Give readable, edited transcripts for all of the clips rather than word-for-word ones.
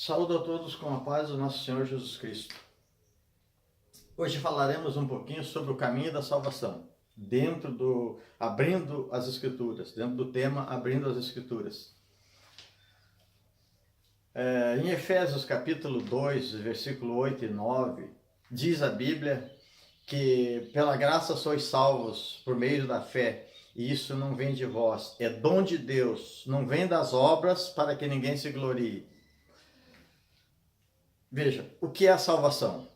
Saúdo a todos com a paz do nosso Senhor Jesus Cristo. Hoje falaremos um pouquinho sobre o caminho da salvação, abrindo as Escrituras, dentro do tema Abrindo as Escrituras. Em Efésios capítulo 2, versículo 8 e 9, diz a Bíblia que pela graça sois salvos por meio da fé, e isso não vem de vós, é dom de Deus, não vem das obras para que ninguém se glorie. Veja, o que é a salvação?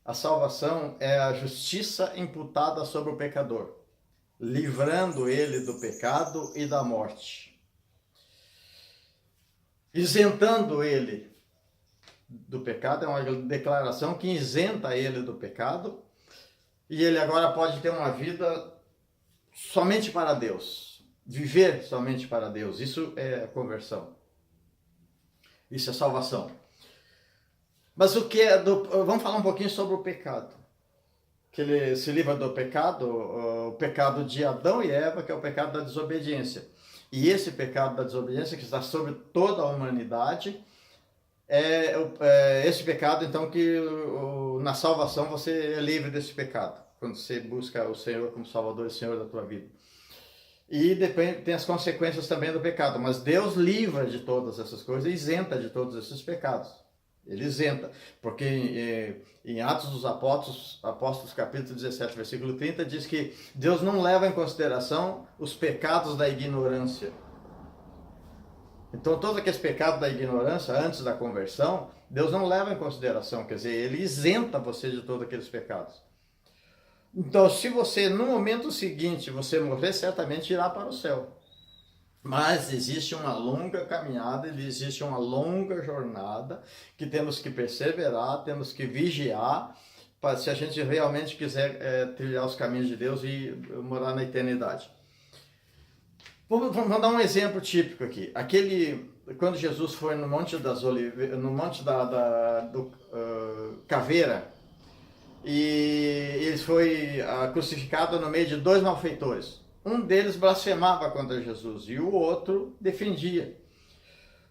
A salvação é a justiça imputada sobre o pecador, livrando ele do pecado e da morte, isentando ele do pecado. É uma declaração que isenta ele do pecado e ele agora pode ter uma vida somente para Deus, viver somente para Deus. Isso é conversão, isso é salvação. Mas vamos falar um pouquinho sobre o pecado. Que ele se livra do pecado, o pecado de Adão e Eva, que é o pecado da desobediência. E esse pecado da desobediência, que está sobre toda a humanidade, é esse pecado, então, que na salvação você é livre desse pecado, quando você busca o Senhor como Salvador e Senhor da tua vida. E depois tem as consequências também do pecado, mas Deus livra de todas essas coisas e isenta de todos esses pecados. Ele isenta, porque em Atos dos Apóstolos, capítulo 17, versículo 30, diz que Deus não leva em consideração os pecados da ignorância. Então, todos aqueles pecados da ignorância, antes da conversão, Deus não leva em consideração, quer dizer, Ele isenta você de todos aqueles pecados. Então, se você, no momento seguinte, você morrer, certamente irá para o céu. Mas existe uma longa caminhada, existe uma longa jornada que temos que perseverar, temos que vigiar, se a gente realmente quiser trilhar os caminhos de Deus e morar na eternidade. Vamos dar um exemplo típico aqui. Quando Jesus foi no Monte das Oliveiras, no Monte do Caveira, e ele foi crucificado no meio de dois malfeitores. Um deles blasfemava contra Jesus e o outro defendia.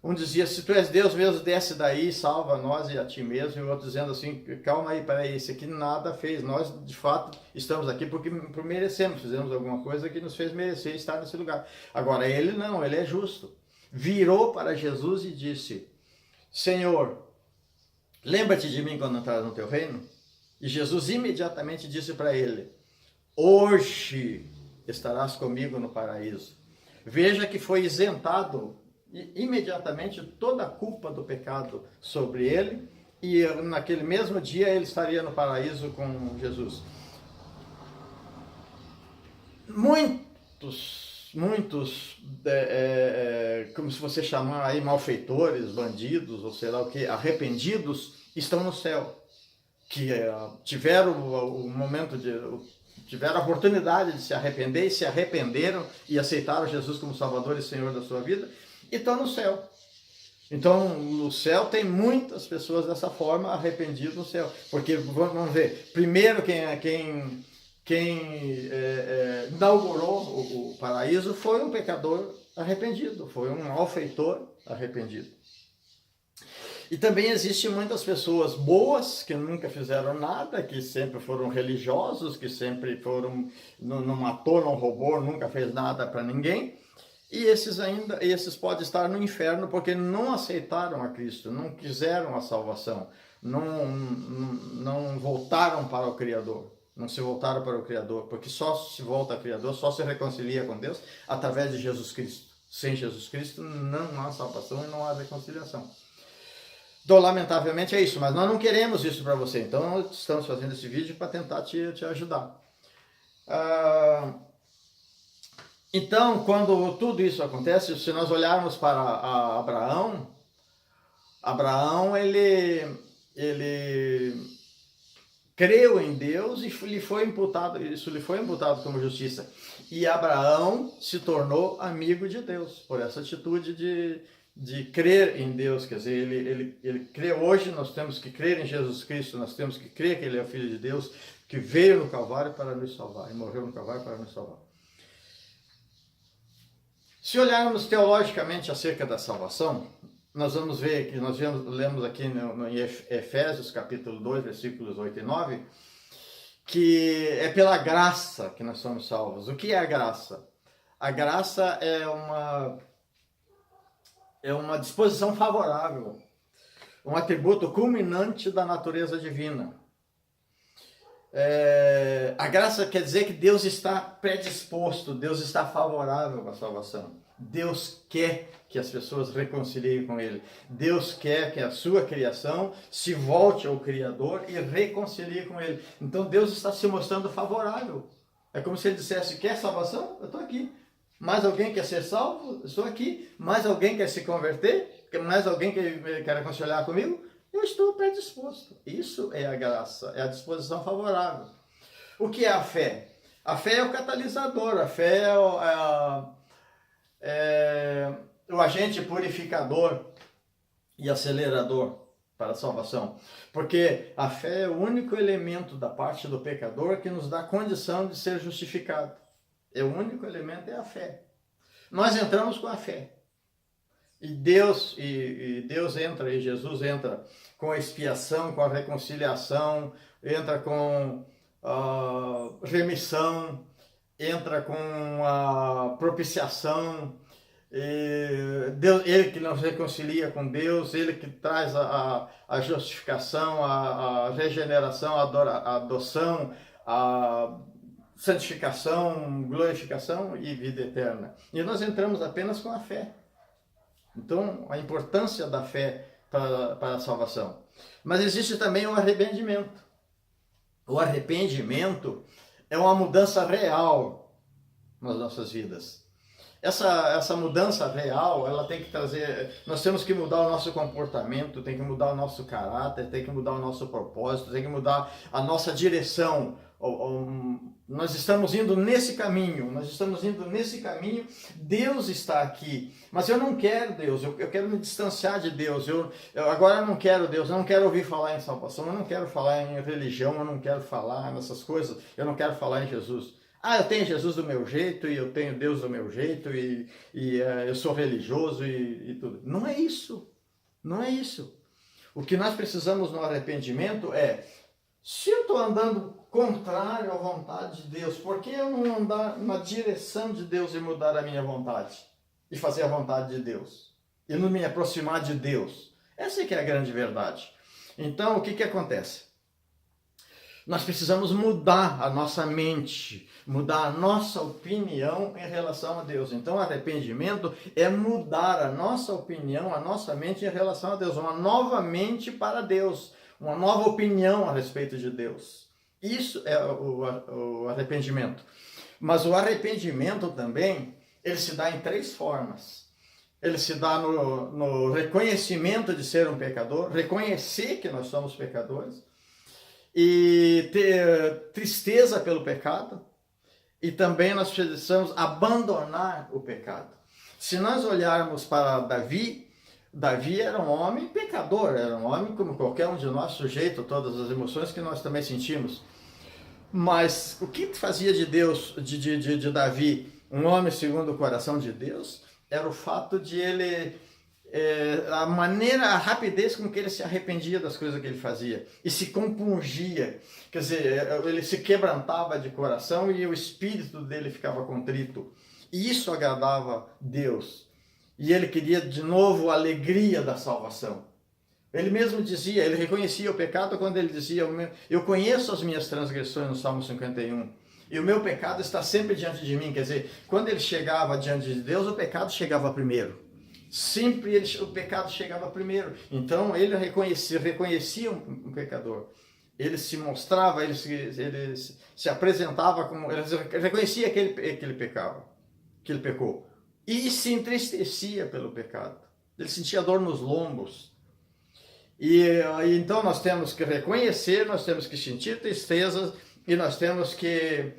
Um dizia, se tu és Deus mesmo, desce daí, salva nós e a ti mesmo. E o outro dizendo assim, calma aí, peraí, esse aqui nada fez. Nós, de fato, estamos aqui porque merecemos, fizemos alguma coisa que nos fez merecer estar nesse lugar. Agora, ele não, ele é justo. Virou para Jesus e disse, Senhor, lembra-te de mim quando entrar no teu reino? E Jesus imediatamente disse para ele, hoje estarás comigo no paraíso. Veja que foi isentado imediatamente toda a culpa do pecado sobre ele, e naquele mesmo dia ele estaria no paraíso com Jesus. Muitos, como se você chamar aí malfeitores, bandidos, ou sei lá o que, arrependidos, estão no céu, que tiveram o momento tiveram a oportunidade de se arrepender e se arrependeram e aceitaram Jesus como Salvador e Senhor da sua vida e estão no céu. Então, no céu tem muitas pessoas dessa forma arrependidas no céu. Porque, vamos ver, primeiro quem inaugurou o paraíso foi um pecador arrependido, foi um malfeitor arrependido. E também existem muitas pessoas boas que nunca fizeram nada, que sempre foram religiosos, que sempre não matou, não roubou, nunca fez nada para ninguém. E esses podem estar no inferno porque não aceitaram a Cristo, não quiseram a salvação, não voltaram para o Criador. Não se voltaram para o Criador, porque só se volta ao Criador, só se reconcilia com Deus através de Jesus Cristo. Sem Jesus Cristo não há salvação e não há reconciliação. Então, lamentavelmente é isso, mas nós não queremos isso para você, então nós estamos fazendo esse vídeo para tentar te ajudar. Então, quando tudo isso acontece, se nós olharmos para Abraão ele creu em Deus e isso lhe foi imputado como justiça. E Abraão se tornou amigo de Deus, por essa atitude de crer em Deus, quer dizer, ele crê. Hoje nós temos que crer em Jesus Cristo, nós temos que crer que Ele é o Filho de Deus, que veio no Calvário para nos salvar, e morreu no Calvário para nos salvar. Se olharmos teologicamente acerca da salvação, nós vamos ver que nós lemos aqui em Efésios capítulo 2, versículos 8 e 9, que é pela graça que nós somos salvos. O que é a graça? A graça é uma disposição favorável, um atributo culminante da natureza divina. A graça quer dizer que Deus está predisposto, Deus está favorável à salvação. Deus quer que as pessoas reconciliem com Ele. Deus quer que a sua criação se volte ao Criador e reconcilie com Ele. Então Deus está se mostrando favorável. É como se Ele dissesse: quer salvação? Eu estou aqui. Mais alguém quer ser salvo? Eu estou aqui. Mais alguém quer se converter? Mais alguém quer reconciliar comigo? Eu estou predisposto. Isso é a graça, é a disposição favorável. O que é a fé? A fé é o catalisador, a fé é o agente purificador e acelerador para a salvação. Porque a fé é o único elemento da parte do pecador que nos dá condição de ser justificado. O único elemento é a fé. Nós entramos com a fé. E Deus entra, e Jesus entra com a expiação, com a reconciliação, entra com a remissão, entra com a propiciação. Ele que nos reconcilia com Deus, Ele que traz a justificação, a regeneração, a adoção, a santificação, glorificação e vida eterna. E nós entramos apenas com a fé. Então, a importância da fé para a salvação. Mas existe também o arrependimento. O arrependimento é uma mudança real nas nossas vidas. Essa mudança real, ela tem que trazer... Nós temos que mudar o nosso comportamento, tem que mudar o nosso caráter, tem que mudar o nosso propósito, tem que mudar a nossa direção. Nós estamos indo nesse caminho, Deus está aqui, mas eu não quero Deus, eu quero me distanciar de Deus, eu agora não quero Deus, eu não quero ouvir falar em salvação, eu não quero falar em religião, eu não quero falar nessas coisas, eu não quero falar em Jesus. Eu tenho Jesus do meu jeito, e eu tenho Deus do meu jeito, e eu sou religioso e tudo. Não é isso, não é isso. O que nós precisamos no arrependimento é: se eu estou andando contrário à vontade de Deus, por que eu não andar na direção de Deus e mudar a minha vontade? E fazer a vontade de Deus? E não me aproximar de Deus? Essa é que é a grande verdade. Então, o que acontece? Nós precisamos mudar a nossa mente, mudar a nossa opinião em relação a Deus. Então, arrependimento é mudar a nossa opinião, a nossa mente em relação a Deus. Uma nova mente para Deus. Uma nova opinião a respeito de Deus. Isso é o arrependimento. Mas o arrependimento também, ele se dá em 3 formas. Ele se dá no reconhecimento de ser um pecador, reconhecer que nós somos pecadores, e ter tristeza pelo pecado, e também nós precisamos abandonar o pecado. Se nós olharmos para Davi era um homem pecador, era um homem como qualquer um de nós, sujeito a todas as emoções que nós também sentimos. Mas o que fazia de Deus, de Davi, um homem segundo o coração de Deus, era o fato de ele, a rapidez com que ele se arrependia das coisas que ele fazia e se compungia, quer dizer, ele se quebrantava de coração e o espírito dele ficava contrito. E isso agradava Deus. E ele queria de novo a alegria da salvação. Ele mesmo dizia, ele reconhecia o pecado quando ele dizia: eu conheço as minhas transgressões, no Salmo 51, e o meu pecado está sempre diante de mim. Quer dizer, quando ele chegava diante de Deus, o pecado chegava primeiro. Sempre o pecado chegava primeiro. Então ele reconhecia um pecador. Ele se mostrava, ele se apresentava como... Ele reconhecia que ele pecava, que ele pecou. E se entristecia pelo pecado. Ele sentia dor nos lombos. E então nós temos que reconhecer, nós temos que sentir tristeza e nós temos que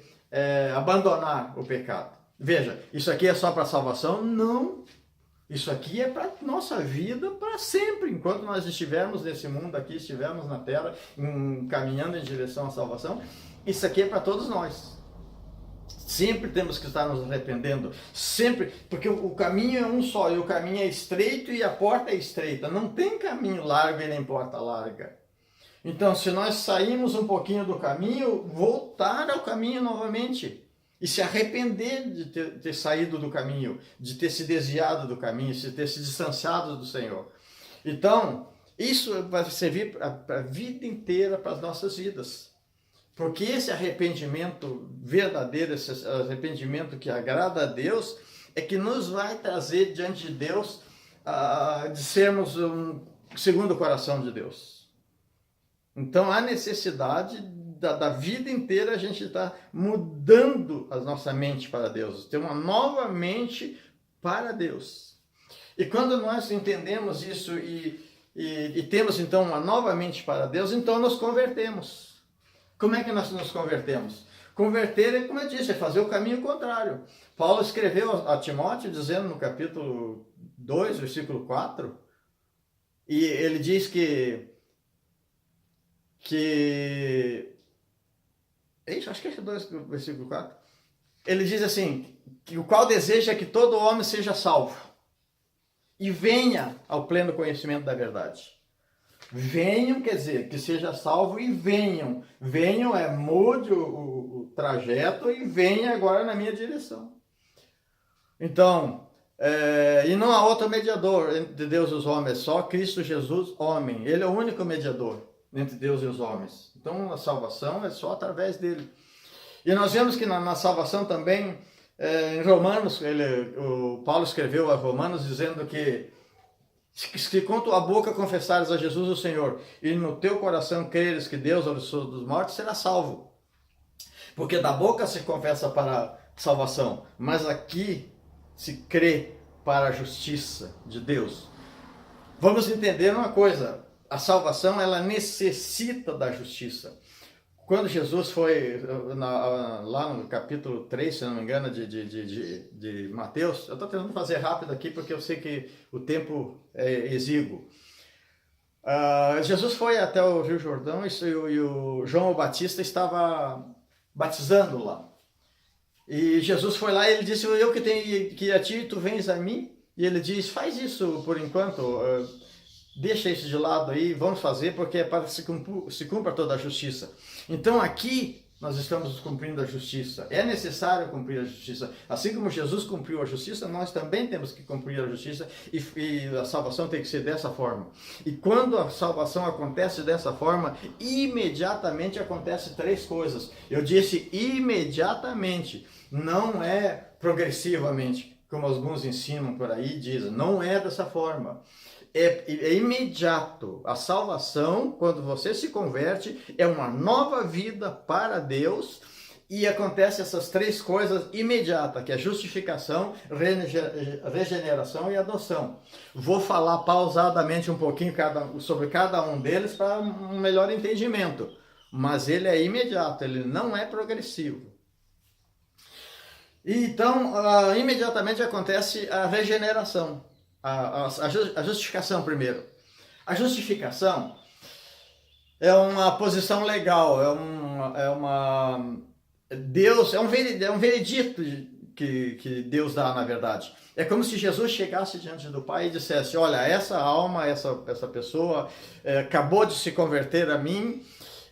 abandonar o pecado. Veja, isso aqui é só para salvação? Não. Isso aqui é para nossa vida para sempre. Enquanto nós estivermos nesse mundo aqui, estivermos na terra, caminhando em direção à salvação, isso aqui é para todos nós. Sempre temos que estar nos arrependendo, sempre, porque o caminho é um só, e o caminho é estreito e a porta é estreita, não tem caminho largo e nem porta larga. Então, se nós sairmos um pouquinho do caminho, voltar ao caminho novamente e se arrepender de ter saído do caminho, de ter se desviado do caminho, de ter se distanciado do Senhor. Então, isso vai servir para a vida inteira, para as nossas vidas. Porque esse arrependimento verdadeiro, esse arrependimento que agrada a Deus, é que nos vai trazer diante de Deus de sermos segundo o coração de Deus. Então há necessidade da vida inteira a gente estar mudando a nossa mente para Deus, ter uma nova mente para Deus. E quando nós entendemos isso e temos então uma nova mente para Deus, então nos convertemos. Como é que nós nos convertemos? Converter é, como eu disse, é fazer o caminho contrário. Paulo escreveu a Timóteo dizendo no capítulo 2, versículo 4, e ele diz acho que é 2, versículo 4. Ele diz assim, que o qual deseja que todo homem seja salvo e venha ao pleno conhecimento da verdade. Venham, quer dizer, que seja salvo e venham. Venham mude o trajeto e venha agora na minha direção. Então, e não há outro mediador entre Deus e os homens, só Cristo Jesus, homem. Ele é o único mediador entre Deus e os homens. Então, a salvação é só através dele. E nós vemos que na salvação também, em Romanos, o Paulo escreveu a Romanos dizendo que se com tua boca confessares a Jesus o Senhor e no teu coração creres que Deus o ressuscitou dos mortos, será salvo. Porque da boca se confessa para salvação, mas aqui se crê para a justiça de Deus. Vamos entender uma coisa, a salvação ela necessita da justiça. Quando Jesus foi lá no capítulo 3, se não me engano, de Mateus, eu estou tentando fazer rápido aqui porque eu sei que o tempo é exíguo. Jesus foi até o Rio Jordão e o João o Batista estava batizando lá. E Jesus foi lá e ele disse, eu que tenho que ir a ti, tu vens a mim? E ele diz, faz isso por enquanto, deixa isso de lado aí, vamos fazer, porque é para que se cumpra toda a justiça. Então aqui nós estamos cumprindo a justiça. É necessário cumprir a justiça. Assim como Jesus cumpriu a justiça, nós também temos que cumprir a justiça e a salvação tem que ser dessa forma. E quando a salvação acontece dessa forma, imediatamente acontece 3 coisas. Eu disse imediatamente, não é progressivamente, como alguns ensinam por aí, dizem. Não é dessa forma. É imediato. A salvação, quando você se converte, é uma nova vida para Deus e acontece essas 3 coisas imediatas, que é justificação, regeneração e adoção. Vou falar pausadamente um pouquinho sobre cada um deles para um melhor entendimento, mas ele é imediato, ele não é progressivo. Então, imediatamente acontece a regeneração. A justificação primeiro. A justificação é uma posição legal, Deus é um veredito que Deus dá, na verdade. É como se Jesus chegasse diante do Pai e dissesse, olha, essa alma, essa pessoa acabou de se converter a mim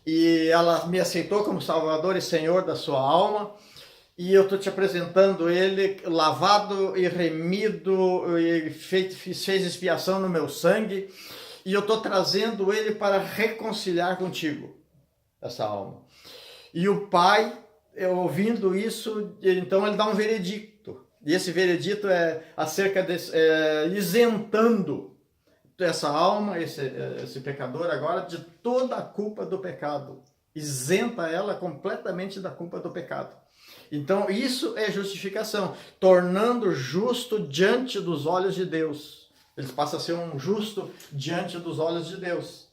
e ela me aceitou como Salvador e Senhor da sua alma. E eu estou te apresentando ele lavado e remido, e fez expiação no meu sangue, e eu estou trazendo ele para reconciliar contigo, essa alma. E o Pai, ouvindo isso, então ele dá um veredicto, e esse veredicto é acerca isentando essa alma, esse pecador agora, de toda a culpa do pecado, isenta ela completamente da culpa do pecado. Então, isso é justificação, tornando justo diante dos olhos de Deus. Ele passa a ser um justo diante dos olhos de Deus.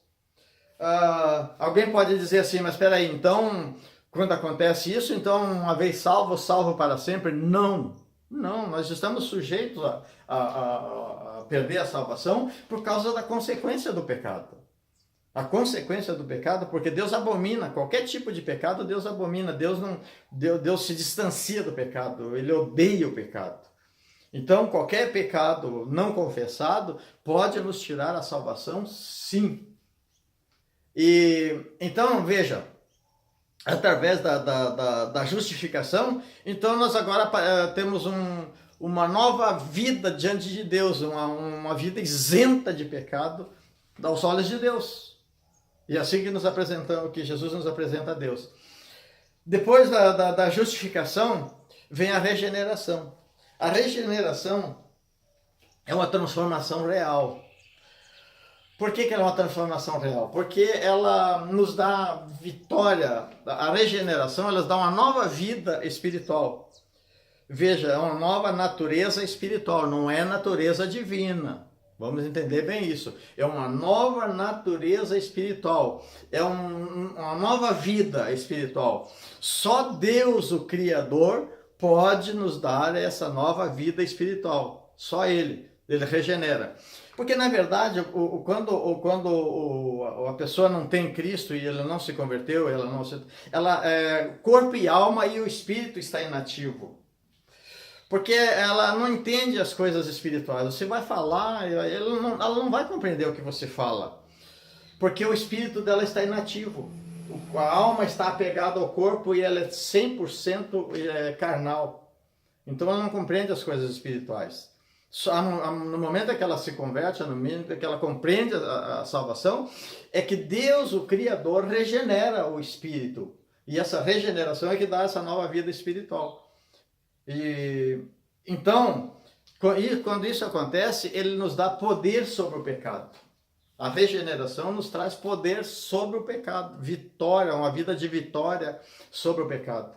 Alguém pode dizer assim, mas espera aí, então, quando acontece isso, então, uma vez salvo, salvo para sempre? Não, nós estamos sujeitos a perder a salvação por causa da consequência do pecado. A consequência do pecado, porque Deus abomina qualquer tipo de pecado, Deus abomina, Deus se distancia do pecado, ele odeia o pecado. Então, qualquer pecado não confessado pode nos tirar a salvação, sim. E então, veja, através da justificação, então nós agora temos uma nova vida diante de Deus, uma vida isenta de pecado aos olhos de Deus. E assim que nos apresentamos, que Jesus nos apresenta a Deus. Depois da justificação, vem a regeneração. A regeneração é uma transformação real. Por que ela é uma transformação real? Porque ela nos dá vitória. A regeneração, ela nos dá uma nova vida espiritual. Veja, é uma nova natureza espiritual, não é natureza divina. Vamos entender bem isso. É uma nova natureza espiritual. É uma nova vida espiritual. Só Deus, o Criador, pode nos dar essa nova vida espiritual. Só Ele. Ele regenera. Porque, na verdade, quando a pessoa não tem Cristo e ela não se converteu, corpo e alma e o espírito está inativo. Porque ela não entende as coisas espirituais. Você vai falar, ela não vai compreender o que você fala. Porque o espírito dela está inativo. A alma está apegada ao corpo e ela é 100% carnal. Então ela não compreende as coisas espirituais. Só no momento em que ela se converte, no momento em que ela compreende a salvação, é que Deus, o Criador, regenera o espírito. E essa regeneração é que dá essa nova vida espiritual. E então, quando isso acontece, ele nos dá poder sobre o pecado. A regeneração nos traz poder sobre o pecado, vitória, uma vida de vitória sobre o pecado.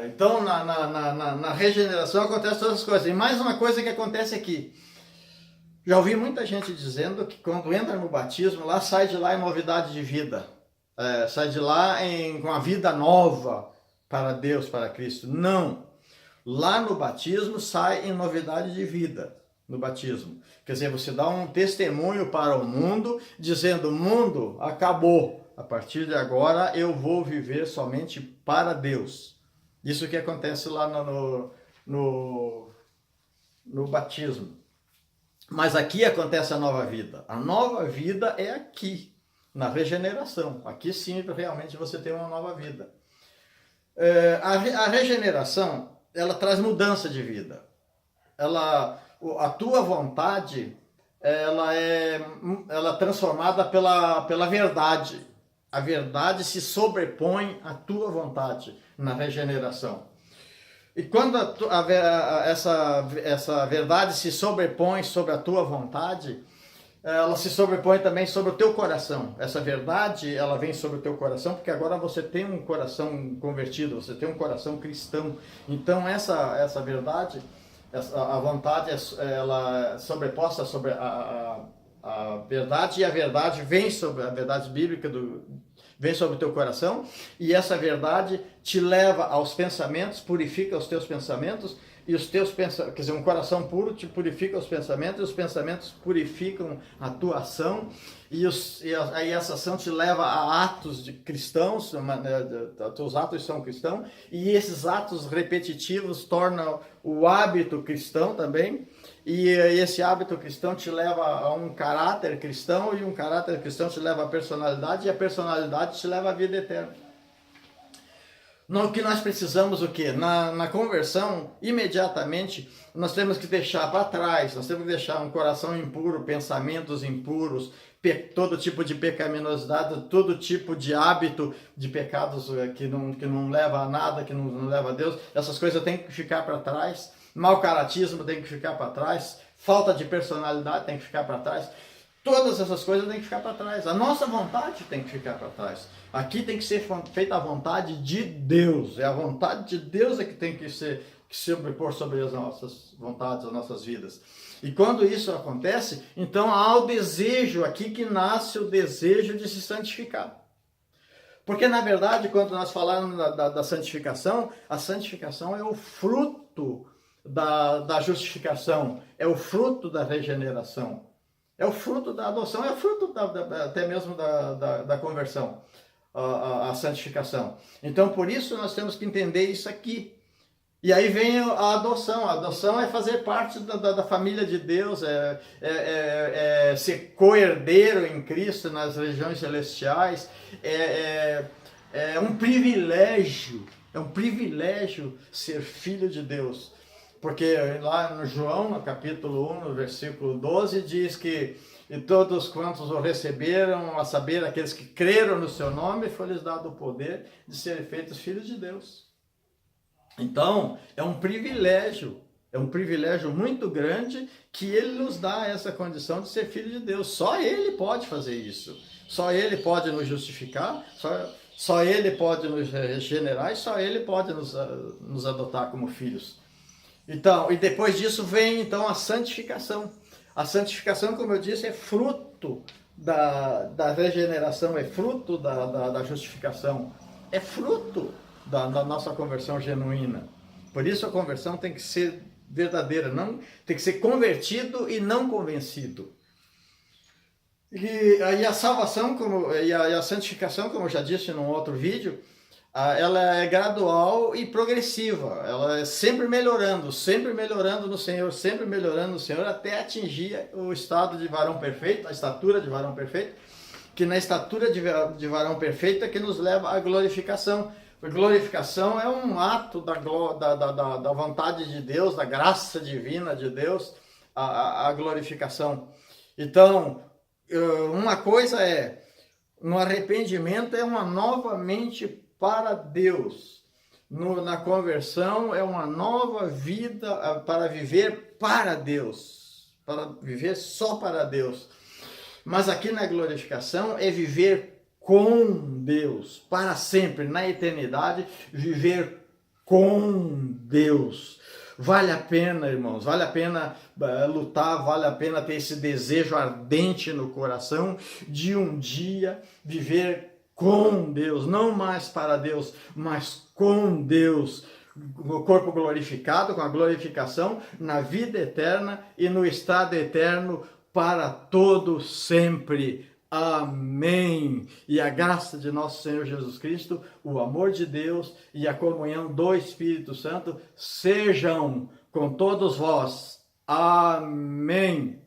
Então, na regeneração acontecem todas as coisas. E mais uma coisa que acontece aqui. Já ouvi muita gente dizendo que quando entra no batismo, lá sai de lá em novidade de vida. Sai de lá com uma vida nova para Deus, para Cristo. Não. Lá no batismo sai em novidade de vida. No batismo. Quer dizer, você dá um testemunho para o mundo, dizendo, mundo, acabou. A partir de agora eu vou viver somente para Deus. Isso que acontece lá no batismo. Mas aqui acontece a nova vida. A nova vida é aqui, na regeneração. Aqui sim, realmente você tem uma nova vida. A regeneração, ela traz mudança de vida. A tua vontade, ela é transformada pela verdade. A verdade se sobrepõe à tua vontade na regeneração. E quando essa verdade se sobrepõe sobre a tua vontade, ela se sobrepõe também sobre o teu coração. Essa verdade, ela vem sobre o teu coração, porque agora você tem um coração convertido, você tem um coração cristão. Então essa verdade, a vontade, ela é sobreposta sobre a verdade, e a verdade vem sobre a verdade bíblica, vem sobre o teu coração, e essa verdade te leva aos pensamentos, purifica os teus pensamentos, e os teus pensamentos, quer dizer, um coração puro te purifica os pensamentos, e os pensamentos purificam a tua ação, e aí essa ação te leva a atos de cristãos, teus atos são cristãos, e esses atos repetitivos tornam o hábito cristão também, e esse hábito cristão te leva a um caráter cristão, e um caráter cristão te leva à personalidade, e a personalidade te leva à vida eterna. O que nós precisamos, o quê? Na conversão, imediatamente, nós temos que deixar para trás, nós temos que deixar um coração impuro, pensamentos impuros, todo tipo de pecaminosidade, todo tipo de hábito de pecados que não leva a nada, que não leva a Deus, essas coisas têm que ficar para trás, mau caratismo tem que ficar para trás, falta de personalidade tem que ficar para trás, todas essas coisas têm que ficar para trás, a nossa vontade tem que ficar para trás. Aqui tem que ser feita a vontade de Deus. É a vontade de Deus que tem que se sobrepor sobre as nossas vontades, as nossas vidas. E quando isso acontece, então há o desejo, aqui que nasce o desejo de se santificar. Porque, na verdade, quando nós falamos da santificação, a santificação é o fruto da justificação, é o fruto da regeneração. É o fruto da adoção, é o fruto até mesmo da conversão, a santificação. Então, por isso, nós temos que entender isso aqui. E aí vem a adoção. A adoção é fazer parte da família de Deus, é ser co-herdeiro em Cristo nas regiões celestiais, é um privilégio ser filho de Deus. Porque lá no João, no capítulo 1, no versículo 12, diz que e todos quantos o receberam, a saber, aqueles que creram no seu nome, foi-lhes dado o poder de serem feitos filhos de Deus. Então, é um privilégio muito grande que ele nos dá essa condição de ser filho de Deus. Só ele pode fazer isso. Só ele pode nos justificar, só ele pode nos regenerar e só ele pode nos adotar como filhos. Então, e depois disso vem então a santificação. A santificação, como eu disse, é fruto da regeneração, é fruto da justificação, é fruto da nossa conversão genuína. Por isso a conversão tem que ser verdadeira, não tem que ser convertido e não convencido. E a salvação e a santificação, como eu já disse num outro vídeo, ela é gradual e progressiva, ela é sempre melhorando no Senhor, sempre melhorando no Senhor, até atingir o estado de varão perfeito, a estatura de varão perfeito, que na estatura de varão perfeito é que nos leva à glorificação. A glorificação é um ato da vontade de Deus, da graça divina de Deus, a glorificação. Então, uma coisa no arrependimento é uma nova mente para Deus. Na conversão é uma nova vida para viver para Deus, para viver só para Deus. Mas aqui na glorificação é viver com Deus, para sempre, na eternidade, viver com Deus. Vale a pena, irmãos, vale a pena lutar, vale a pena ter esse desejo ardente no coração de um dia viver com Deus, não mais para Deus, mas com Deus, o corpo glorificado, com a glorificação, na vida eterna e no estado eterno para todo sempre. Amém. E a graça de nosso Senhor Jesus Cristo, o amor de Deus e a comunhão do Espírito Santo sejam com todos vós. Amém.